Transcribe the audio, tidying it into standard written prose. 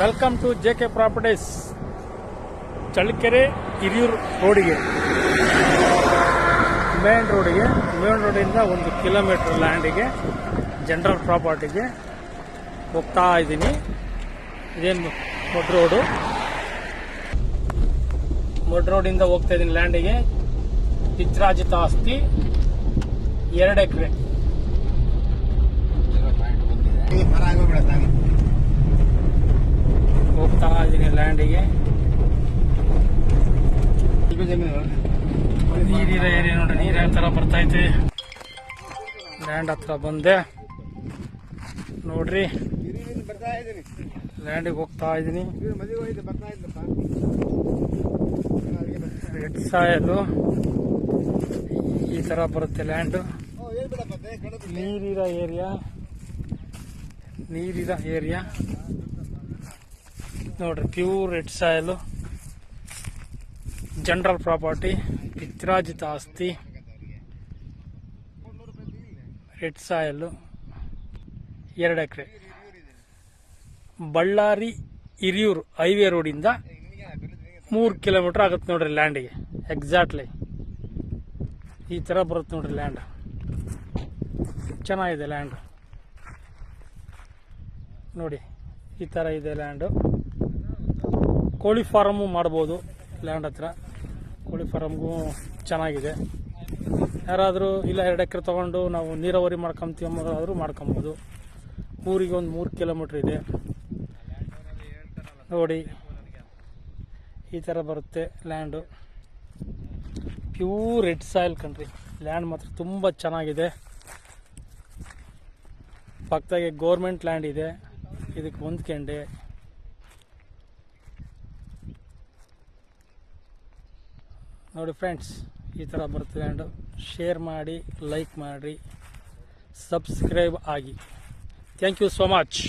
Welcome to JK properties. Challakere Hiriyur ರೋಡಿಗೆ, main ರೋಡಿಂದ 1 kilometre ಲ್ಯಾಂಡಿಗೆ, general ಪ್ರಾಪರ್ಟಿಗೆ ಹೋಗ್ತಾ ಇದ್ದೀನಿ. ಇದೇನು ಮೊಡ್ ರೋಡಿಂದ ಹೋಗ್ತಾ ಇದ್ದೀನಿ ಲ್ಯಾಂಡಿಗೆ. ಪಿತ್ರಾಜಿತ ಆಸ್ತಿ 2 ಎಕರೆ. ಹೋಗ್ತಾ ಇದ್ದೀನಿ ಲ್ಯಾಂಡಿಗೆ. ನೀರಿರೋ ಏರಿಯಾ ನೋಡಿ, ನೀರು ಯಾವ ಥರ ಬರ್ತೈತೆ. ಲ್ಯಾಂಡ್ ಹತ್ರ ಬಂದೆ ನೋಡ್ರಿ, ಲ್ಯಾಂಡಿಗೆ ಹೋಗ್ತಾ ಇದ್ದೀನಿ. ರೆಡ್ ಸಾಯಲು ಈ ಥರ ಬರುತ್ತೆ ಲ್ಯಾಂಡು. ನೀರಿರೋ ಏರಿಯಾ ನೋಡ್ರಿ, ಪ್ಯೂರ್ ರೆಡ್ ಸಾಯಲು, ಜನರಲ್ ಪ್ರಾಪರ್ಟಿ, ಪಿತ್ರಾಜಿತ ಆಸ್ತಿ, ರೆಡ್ ಸಾಯಲು 2 ಎಕರೆ. ಬಳ್ಳಾರಿ ಹಿರಿಯೂರು ಹೈವೇ ರೋಡಿಂದ 3 ಕಿಲೋಮೀಟರ್ ಆಗುತ್ತೆ ನೋಡ್ರಿ ಲ್ಯಾಂಡಿಗೆ. ಎಕ್ಸಾಕ್ಟ್ಲಿ ಈ ಥರ ಬರುತ್ತೆ ನೋಡ್ರಿ ಲ್ಯಾಂಡ್. ಚೆನ್ನಾಗಿದೆ ಲ್ಯಾಂಡ್ ನೋಡಿ, ಈ ಥರ ಇದೆ ಲ್ಯಾಂಡು. ಕೋಳಿ ಫಾರಮ್ಮು ಮಾಡ್ಬೋದು ಲ್ಯಾಂಡ್ ಹತ್ರ. ಕೋಳಿ ಫಾರಮ್ಗೂ ಚೆನ್ನಾಗಿದೆ. ಯಾರಾದರೂ ಇಲ್ಲ 2 ಎಕರೆ ತೊಗೊಂಡು ನಾವು ನೀರಾವರಿ ಮಾಡ್ಕೊಂತೀವಿ ಅನ್ನೋದಾದರೂ ಮಾಡ್ಕೊಬೋದು. ಊರಿಗೆ ಒಂದು 3 ಕಿಲೋಮೀಟ್ರ್ ಇದೆ ನೋಡಿ. ಈ ಥರ ಬರುತ್ತೆ ಲ್ಯಾಂಡು. ಪ್ಯೂರ್ ರೆಡ್ ಸಾಯಿಲ್ ಕಣ್ರಿ. ಲ್ಯಾಂಡ್ ಮಾತ್ರ ತುಂಬ ಚೆನ್ನಾಗಿದೆ. ಪಕ್ಕದಾಗೆ ಗೌರ್ಮೆಂಟ್ ಲ್ಯಾಂಡ್ ಇದೆ, ಇದಕ್ಕೆ ಹೊಂದ್ಕೊಂಡೆ. ನೋಡಿ ಫ್ರೆಂಡ್ಸ್, ಈ ಥರ ಬರುತ್ತೆ ಲ್ಯಾಂಡು. ಶೇರ್ ಮಾಡಿ, ಲೈಕ್ ಮಾಡಿ, ಸಬ್ಸ್ಕ್ರೈಬ್ ಆಗಿ. Thank you so much.